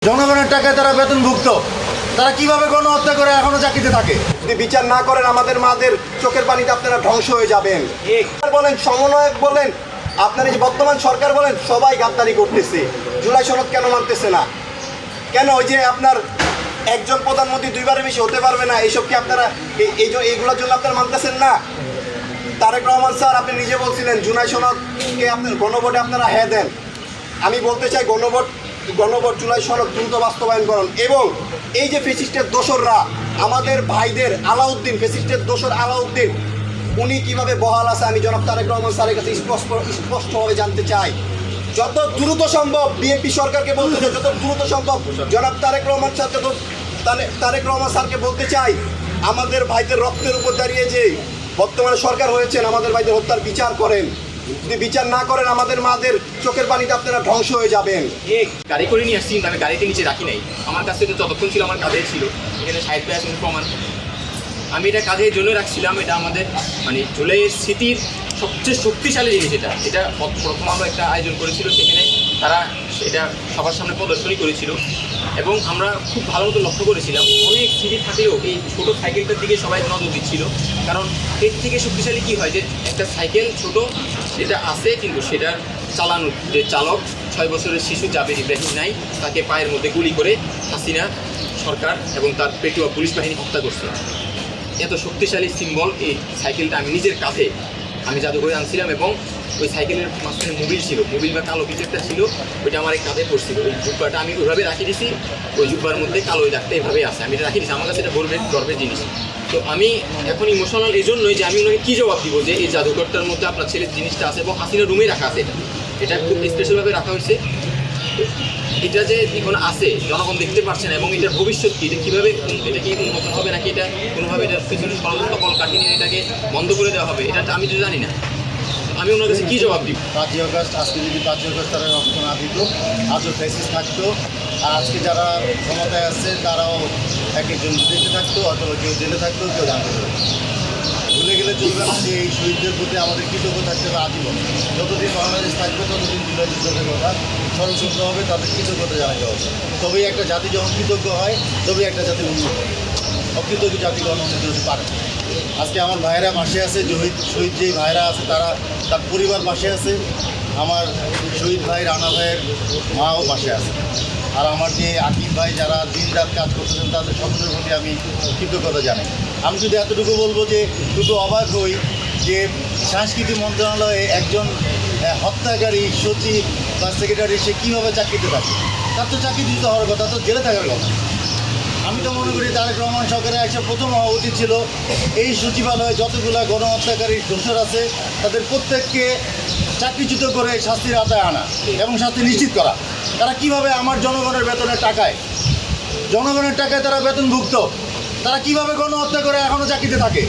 জনগণের টাকায় তারা বেতনভুক্ত, তারা কিভাবে গণহত্যা করে এখনো চাকরিতে থাকে। যদি বিচার না করেন আমাদের মাদের চোখের পানিতে আপনারা ধ্বংস হয়ে যাবেন। বলেন সমন্বয়ক বলেন, আপনার এই যে বর্তমান সরকার বলেন, সবাই গাদ্দারি করতেছে। জুলাই সনদ কেন মানতেছে না? কেন ওই যে আপনার একজন প্রধানমন্ত্রী দুইবারের বেশি হতে পারবে না, এইসব কি আপনারা এইগুলোর জন্য আপনারা মানতেছেন না? তারেক রহমান স্যার আপনি নিজে বলছিলেন জুলাই সনদকে আপনার গণভোটে আপনারা হ্যাঁ দেন। আমি বলতে চাই গণভোট জুলাই সনদ দ্রুত বাস্তবায়ন করুন। এবং এই যে ফেসিস্টের দোসররা আমাদের ভাইদের আলাউদ্দিন, ফেসিস্টের দোসর আলাউদ্দিন, উনি কিভাবে বহাল আছে আমি জনাব তারেক রহমান স্যারের কাছে স্পষ্টভাবে জানতে চাই। যত দ্রুত সম্ভব বিএনপি সরকারকে বলতে চাই, যত দ্রুত সম্ভব জনাব তারেক রহমান স্যারকে বলতে চাই, আমাদের ভাইদের রক্তের উপর দাঁড়িয়ে যে বর্তমানে সরকার হয়েছেন, আমাদের ভাইদের হত্যার বিচার করেন। যদি বিচার না করেন আমাদের মাদের চোখের পানিতে আপনারা ধ্বংস হয়ে যাবেন। গাড়ি করে নিয়ে আসছি, আমি গাড়িতে নিচে রাখি নাই। আমার কাছে তো যতক্ষণ ছিল আমার কাঁধে ছিল, এখানে সাহিত্য আছে প্রমাণ। আমি এটা কাঁধের জন্য রাখছিলাম। এটা আমাদের মানে জুলাইয়ের স্মৃতির সবচেয়ে শক্তিশালী জিনিস। এটা প্রথম আলো একটা আয়োজন করেছিল, সেখানে তারা এটা সবার সামনে প্রদর্শনী করেছিল এবং আমরা খুব ভালো মতো লক্ষ্য করেছিলাম। অনেক স্মৃতি থাকলেও এই ছোটো সাইকেলটার দিকে সবাই নজর দিচ্ছিল, কারণ এর থেকে শক্তিশালী কী হয় যে একটা সাইকেল ছোট, সেটা আছে কিন্তু সেটার চালানোর যে চালক 6 বছরের শিশু জাবের ইব্রাহিম নাই, তাকে পায়ের মধ্যে গুলি করে হাসিনা সরকার এবং তার পেটুয়া পুলিশ বাহিনী হত্যা করছে। এত শক্তিশালী সিম্বল এই সাইকেলটা আমি নিজের কাঁধে আমি জাদুঘরে আনছিলাম এবং ওই সাইকেলের মাঝখানে মোবিল ছিল, মোবিল বা কালো কিছু একটা ছিল, ওইটা আমার এই কাঁধে পড়ছিল। ওই জুব্বাটা আমি ওইভাবে রাখি দিছি, ওই জুব্বার মধ্যে কালো ওই দাগটা এইভাবে আছে, আমি এটা রাখি দিছি। আমার কাছে এটা গর্বের জিনিস। তো আমি এখন ইমোশনাল এই জন্যই যে আমি ওনাকে কী জবাব দিব যে এই জাদুঘরটার মধ্যে আপনার ছেলের জিনিসটা আছে এবং হাসিনা রুমে রাখা আছে। এটা খুব স্পেশালভাবে রাখা হয়েছে। এটা যে এখন আছে, জনগণ দেখতে পাচ্ছে না এবং এটার ভবিষ্যৎ কী, এটা কীভাবে, এটা কি উন্মোচন হবে নাকি এটা কোনোভাবে এটার পিছনে ষড়যন্ত্র কল কাটিয়ে নিয়ে এটাকে বন্ধ করে দেওয়া হবে, এটা আমি তো জানি না। আমি ওনার কাছে কী জবাব দিব? 5ই আগস্ট, আজকে যদি 5ই আগস্ট তারা রক্ত না দিত, আজও ফেসিস থাকতো। আর আজকে যারা ক্ষমতায় আসছে তারাও এক একজন বিদেশে থাকতো, অথবা কেউ জেলে থাকতো, কেউ জানতে পারতো। ভুলে গেলে চলবে না যে এই শহীদদের প্রতি আমাদের কৃতজ্ঞ থাকতে হবে আজীবন। যতদিন বাংলাদেশ থাকবে ততদিন জুলাই যুদ্ধের কথা স্মরণসূত্র হবে, তাদের কৃতজ্ঞতা জানাতে হবে। তবেই একটা জাতি যখন কৃতজ্ঞ হয়, তবেই একটা জাতি উন্নত হয়। অকৃতজ্ঞ জাতি কখনো উন্নত হতে পারে। আজকে আমার ভাইয়েরা পাশে আছে, শহীদ যেই ভাইরা আছে তার পরিবার পাশে আছে। আমার শহীদ ভাই রানা ভাইয়ের মাও পাশে আছে। আর আমার যে আকিব ভাই যারা দিন রাত কাজ করতেছেন, তাদের সকলের প্রতি আমি কৃতজ্ঞতা জানাই। আমি যদি এতটুকু বলবো যে শুধু অবাক হই যে সাংস্কৃতিক মন্ত্রণালয়ে একজন হত্যাকারী সচিব বা সেক্রেটারি সে কীভাবে চাকরিতে থাকে। তার তো চাকরি দিতে হওয়ার কথা, তো জেলে থাকার কথা। আমি তো মনে করি তারেক রহমান সরকারের একটা প্রথম হওয়া উচিত ছিল এই সচিবালয়ে যতগুলো গণহত্যাকারী দোষর আছে তাদের প্রত্যেককে চাকরিচ্যুত করে শাস্তির আওতায় আনা এবং শাস্তি নিশ্চিত করা। তারা কিভাবে আমার জনগণের টাকায় তারা বেতনভুক্ত, তারা কিভাবে গণহত্যা করে এখনও চাকরিতে থাকে।